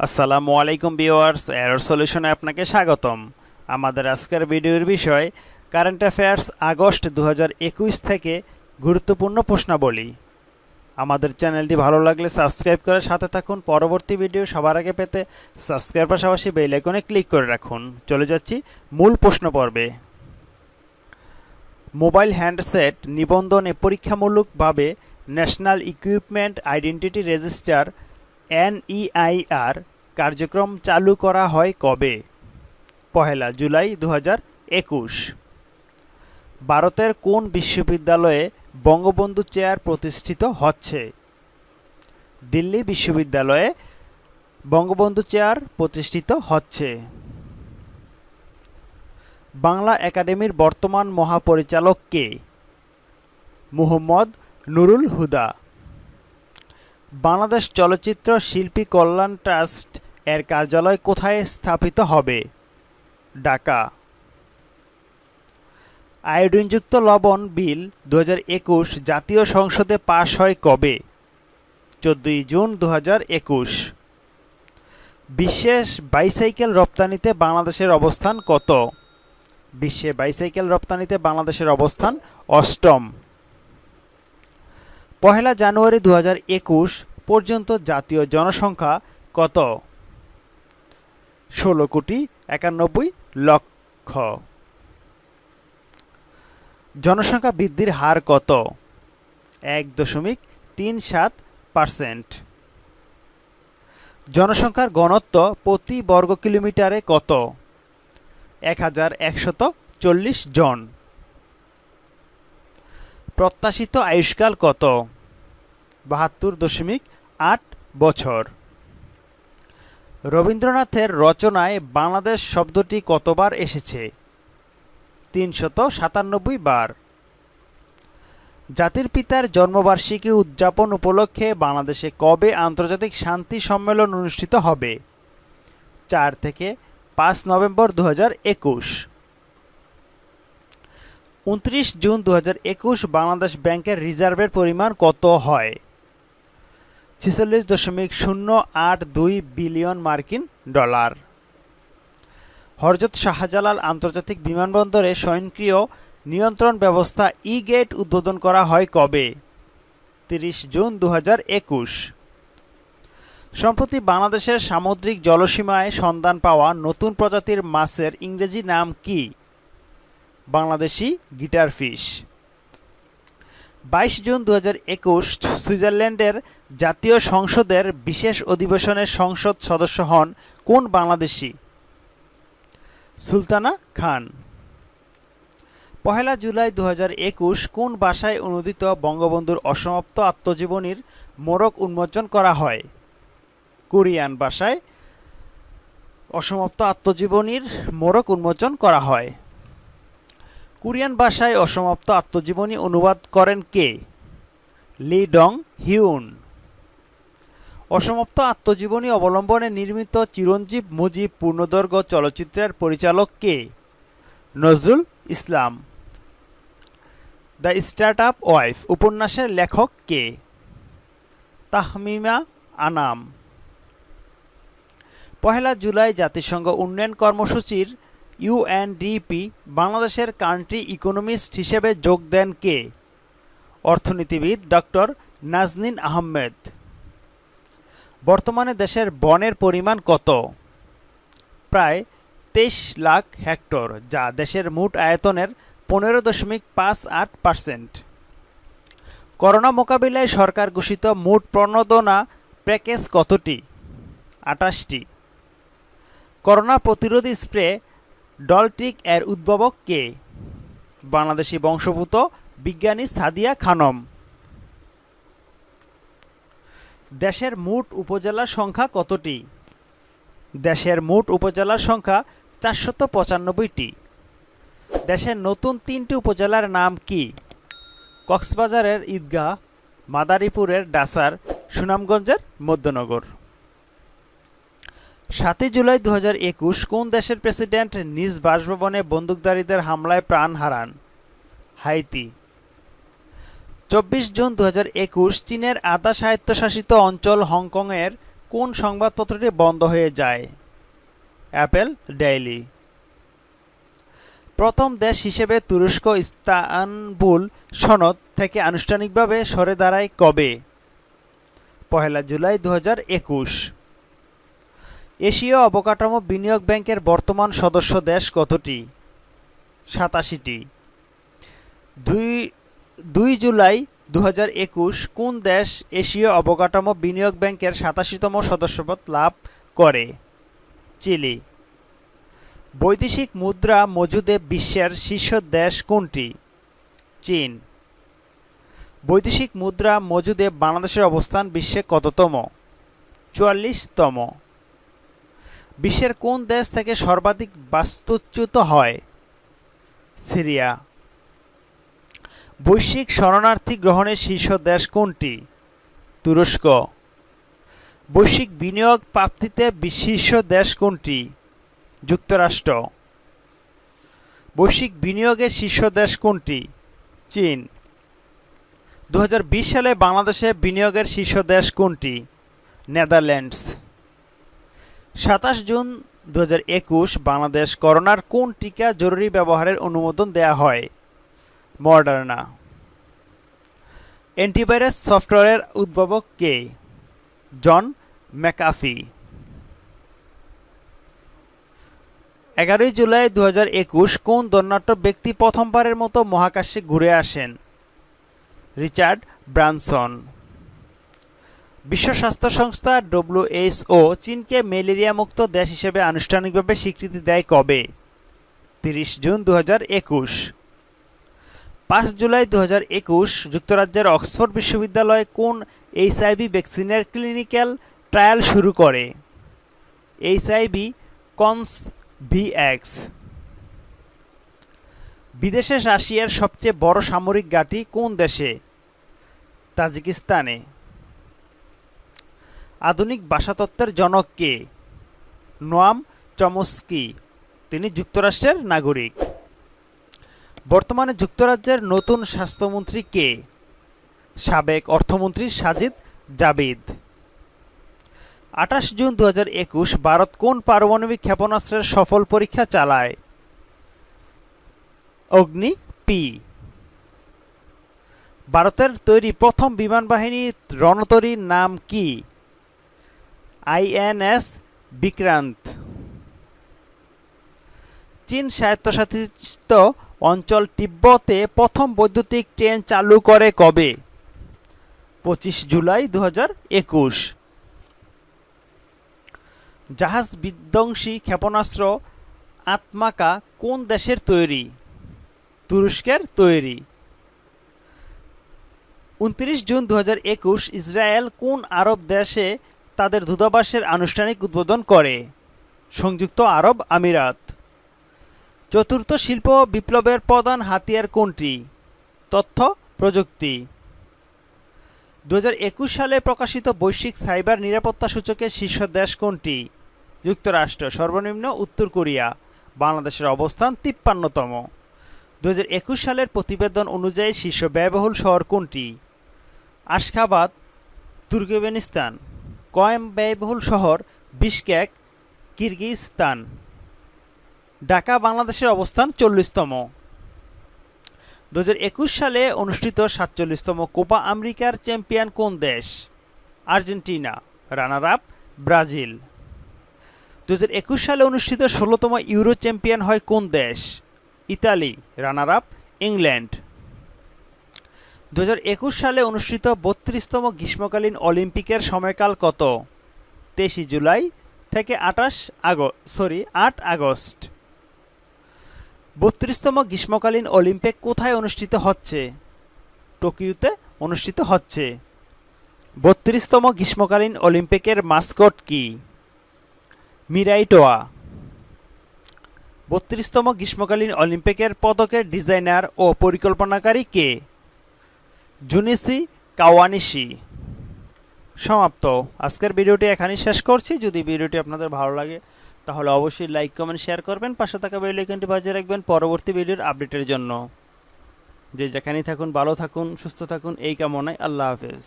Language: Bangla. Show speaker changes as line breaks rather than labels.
আসসালামু আলাইকুম ভিউয়ার্স, এরর সলিউশনে আপনাকে স্বাগতম। আমাদের আজকের ভিডিওর বিষয় কারেন্ট অ্যাফেয়ার্স আগস্ট 2021 থেকে গুরুত্বপূর্ণ প্রশ্নাবলী। আমাদের চ্যানেলটি ভালো লাগলে সাবস্ক্রাইব করে সাথে থাকুন। পরবর্তী ভিডিও সবার আগে পেতে সাবস্ক্রাইব পাশাপাশি বেল আইকনে ক্লিক করে রাখুন। চলে যাচ্ছি মূল প্রশ্ন পর্বে। মোবাইল হ্যান্ডসেট নিবন্ধনে পরীক্ষামূলকভাবে national equipment identity register NEIR কার্যক্রম চালু করা হয় কবে? 1 জুলাই 2021। ভারতের কোন বিশ্ববিদ্যালয়ে বঙ্গবন্ধু চেয়ার প্রতিষ্ঠিত হচ্ছে? দিল্লি বিশ্ববিদ্যালয়ে বঙ্গবন্ধু চেয়ার প্রতিষ্ঠিত হচ্ছে। বাংলা একাডেমির বর্তমান মহাপরিচালক কে? মুহম্মদ নুরুল হুদা। বাংলাদেশ চলচ্চিত্র শিল্পী কল্যাণ ট্রাস্ট এর কার্যালয় কোথায় স্থাপিত হবে? ঢাকা। আয়োডিনযুক্ত লবণ বিল 2021 জাতীয় সংসদে পাশ হয় কবে? 14 জুন 2021। বিশ্বের বাইসাইকেল রপ্তানিতে বাংলাদেশের অবস্থান কত? বিশ্বে বাইসাইকেল রপ্তানিতে বাংলাদেশের অবস্থান 8ম। 1 জানুয়ারি 2021 পর্যন্ত জাতীয় জনসংখ্যা কত? 16,91,00,000। জনসংখ্যা বৃদ্ধির হার কত? 1.37%। জনসংখ্যার ঘনত্ব প্রতি বর্গ কিলোমিটারে কত? 1140 জন। প্রত্যাশিত আয়ুষ্কাল কত? 72.8 বছর। রবীন্দ্রনাথের রচনায় বাংলাদেশ শব্দটি কতবার এসেছে? 397 বার। জাতির পিতার জন্মবার্ষিকী উদযাপন উপলক্ষে বাংলাদেশে কবে আন্তর্জাতিক শান্তি সম্মেলন অনুষ্ঠিত হবে? 4 থেকে 5 নভেম্বর 2021। 29 জুন 2021 বাংলাদেশ ব্যাংকের রিজার্ভের পরিমাণ কত হয়? 46.082 বিলিয়ন মার্কিন ডলার। হযরত শাহজালাল আন্তর্জাতিক বিমানবন্দরে স্বয়ংক্রিয় নিয়ন্ত্রণ ব্যবস্থা ই-গেট উদ্বোধন করা হয় কবে? 30 জুন 2021। সম্প্রতি বাংলাদেশের সামুদ্রিক জলসীমায় সন্ধান পাওয়া নতুন প্রজাতির মাছের ইংরেজি নাম কি? বাংলাদেশি গিটারফিশ। 22 জুন 2021 সুইজারল্যান্ডের জাতীয় সংসদের বিশেষ অধিবেশনে সংসদ সদস্য হন কোন বাংলাদেশি? সুলতানা খান। 1 জুলাই 2021 কোন ভাষায় অনুদিত বঙ্গবন্ধুর অসমাপ্ত আত্মজীবনীর মোড়ক উন্মোচন করা হয়? কোরিয়ান ভাষায় অসমাপ্ত আত্মজীবনীর মোড়ক উন্মোচন করা হয়। কোরিয়ান ভাষায় অসমাপ্ত আত্মজীবনী অনুবাদ করেন কে? লি ডং হিউন। অসমাপ্ত আত্মজীবনী অবলম্বনে নির্মিত চিরঞ্জীব মুজিব পূর্ণদৈর্ঘ্য চলচ্চিত্রের পরিচালক কে? Nazrul Islam. The startup wife উপন্যাসের লেখক কে? তাহমিমা আনাম। 1 জুলাই জাতিসংঘ উন্নয়ন কর্মসূচির UNDP বাংলাদেশের কান্ট্রি ইকোনমিস্ট হিসেবে যোগ দেন কে? অর্থনীতিবিদ ডক্টর নাজনীন আহমেদ। বর্তমানে দেশের বনের পরিমাণ কত? প্রায় 23 লাখ হেক্টর, যা দেশের মোট আয়তনের 15.58%। করোনা মোকাবিলায় সরকার ঘোষিত মোট প্রণোদনা প্যাকেজ কতটি? 28টি। করোনা প্রতিরোধী স্প্রে ডলট্রিক এর উদ্ভাবক কে? বাংলাদেশি বংশোদ্ভূত বিজ্ঞানী সাদিয়া খানম। দেশের মোট উপজেলার সংখ্যা কতটি? দেশের মোট উপজেলার সংখ্যা 495টি। দেশের নতুন 3টি উপজেলার নাম কি? কক্সবাজারের ঈদগাহ, মাদারীপুরের ডাসার, সুনামগঞ্জের মধ্যনগর। 7 জুলাই 2021 কোন দেশের প্রেসিডেন্ট নিজ বাসভবনে বন্দুকধারীদের হামলায় প্রাণ হারান? হাইতি। 24 জুন 2021 চীনের আধা স্বায়ত্তশাসিত অঞ্চল হংকংয়ের কোন সংবাদপত্রটি বন্ধ হয়ে যায়? Apple daily. প্রথম দেশ হিসেবে তুরস্ক ইস্তানবুল সনদ থেকে আনুষ্ঠানিকভাবে সরে দাঁড়ায় কবে? 1 জুলাই 2021। এশীয় অবকাঠামো বিনিয়োগ ব্যাংকের বর্তমান সদস্য দেশ কতটি? 87টি। 2 জুলাই 2021 কোন দেশ এশীয় অবকাঠামো বিনিয়োগ ব্যাংকের 87তম সদস্যপদ লাভ করে? চিলি। বৈদেশিক মুদ্রা মজুদে বিশ্বের শীর্ষ দেশ কোনটি? চীন। বৈদেশিক মুদ্রা মজুদে বাংলাদেশের অবস্থান বিশ্বে কততম? 44তম। বিশ্বের কোন দেশ থেকে সর্বাধিক বাস্তুচ্যুত হয়? সিরিয়া। বৈশ্বিক শরণার্থী গ্রহণের শীর্ষ দেশ কোনটি? তুরস্ক। বৈশ্বিক বিনিয়োগ প্রাপ্তিতে শীর্ষ দেশ কোনটি? যুক্তরাষ্ট্র। বৈশ্বিক বিনিয়োগের শীর্ষ দেশ কোনটি? চীন। 2020 সালে বাংলাদেশে বিনিয়োগের শীর্ষ দেশ কোনটি? নেদারল্যান্ডস। 27 জুন 2021 বাংলাদেশ করোনার কোন টিকা জরুরি ব্যবহারের অনুমোদন দেয়া হয়? মডার্না। অ্যান্টিভাইরাস সফটওয়্যারের উদ্ভাবক কে? জন ম্যাকাফি। 11 জুলাই 2021 কোন ধনাঢ্য ব্যক্তি প্রথমবারের মতো মহাকাশে ঘুরে আসেন? Richard Branson. বিশ্ব স্বাস্থ্য সংস্থা WHO চীনকে ম্যালেরিয়া মুক্ত দেশ হিসেবে আনুষ্ঠানিকভাবে স্বীকৃতি দেয় কবে? 30 জুন 2021। 5 জুলাই 2021 যুক্তরাজ্যের অক্সফোর্ড বিশ্ববিদ্যালয় কোন HIV ভ্যাকসিনের ক্লিনিক্যাল ট্রায়াল শুরু করে? HIV CONVX। বিদেশে রাশিয়ার সবচেয়ে বড় সামরিক ঘাঁটি কোন দেশে? তাজিকিস্তানে। আধুনিক ভাষাতত্ত্বের জনক কে? Noam Chomsky. তিনি যুক্তরাষ্ট্রের নাগরিক। বর্তমানে যুক্তরাজ্যের নতুন স্বাস্থ্যমন্ত্রী কে? সাবেক অর্থমন্ত্রী সাজিদ জাভিদ। 28 জুন 2021 ভারত কোন পারমাণবিক ক্ষেপণাস্ত্রের সফল পরীক্ষা চালায়? অগ্নি-P। ভারতের তৈরি প্রথম বিমানবাহিনী রণতরীর নাম কি? INS বিক্রান্ত। চীন স্বায়ত্তশাসিত অঞ্চল তিব্বতে প্রথম বৈদ্যুতিক ট্রেন চালু করে কবে? 25 জুলাই 2021। জাহাজ বিধ্বংসী ক্ষেপণাস্ত্র আত্মাকা কোন দেশের তৈরি? তুরস্কের তৈরি। 29 জুন 2021 ইসরায়েল কোন আরব দেশে তাদের দূতাবাসের আনুষ্ঠানিক উদ্বোধন করে? সংযুক্ত আরব আমিরাত। চতুর্থ শিল্প বিপ্লবের প্রধান হাতিয়ার কোনটি? তথ্য প্রযুক্তি। 2021 সালে প্রকাশিত বৈশ্বিক সাইবার নিরাপত্তা সূচকের শীর্ষ দেশ কোনটি? যুক্তরাষ্ট্র। সর্বনিম্ন উত্তর কোরিয়া। বাংলাদেশের অবস্থান 53তম। 2021 সালের প্রতিবেদন অনুযায়ী শীর্ষ ব্যয়বহুল শহর কোনটি? আশখাবাদ, তুর্কমেনিস্তান। কম ব্যয়বহুল শহর বিশকেক, কিরগিজস্তান। ঢাকা বাংলাদেশের অবস্থান 40তম। 2021 সালে অনুষ্ঠিত 47তম কোপা আমেরিকার চ্যাম্পিয়ন কোন দেশ? আর্জেন্টিনা। Runner up Brazil. 2021 সালে অনুষ্ঠিত 16তম ইউরো চ্যাম্পিয়ন হয় কোন দেশ? ইতালি। Runner up England. 2021 সালে অনুষ্ঠিত 32তম গ্রীষ্মকালীন অলিম্পিকের সময়কাল কত? 23 জুলাই থেকে 8 আগস্ট। 32তম গ্রীষ্মকালীন অলিম্পিক কোথায় অনুষ্ঠিত হচ্ছে? টোকিওতে অনুষ্ঠিত হচ্ছে। 32তম গ্রীষ্মকালীন অলিম্পিকের মাস্কট কি? মিরাইটোয়া। 32তম গ্রীষ্মকালীন অলিম্পিকের পদকের ডিজাইনার ও পরিকল্পনাকারী কে? জুনিসি কাওয়ানিশি। সমাপ্ত। আজকের ভিডিওটি এখানেই শেষ করছি। যদি ভিডিওটি আপনাদের ভালো লাগে তাহলে অবশ্যই লাইক, কমেন্ট, শেয়ার করবেন। পাশে থাকা বেল আইকনটি বাজিয়ে রাখবেন পরবর্তী ভিডিওর আপডেটের জন্য। যে যেখানেই থাকুন ভালো থাকুন, সুস্থ থাকুন এই কামনায়। আল্লাহ হাফেজ।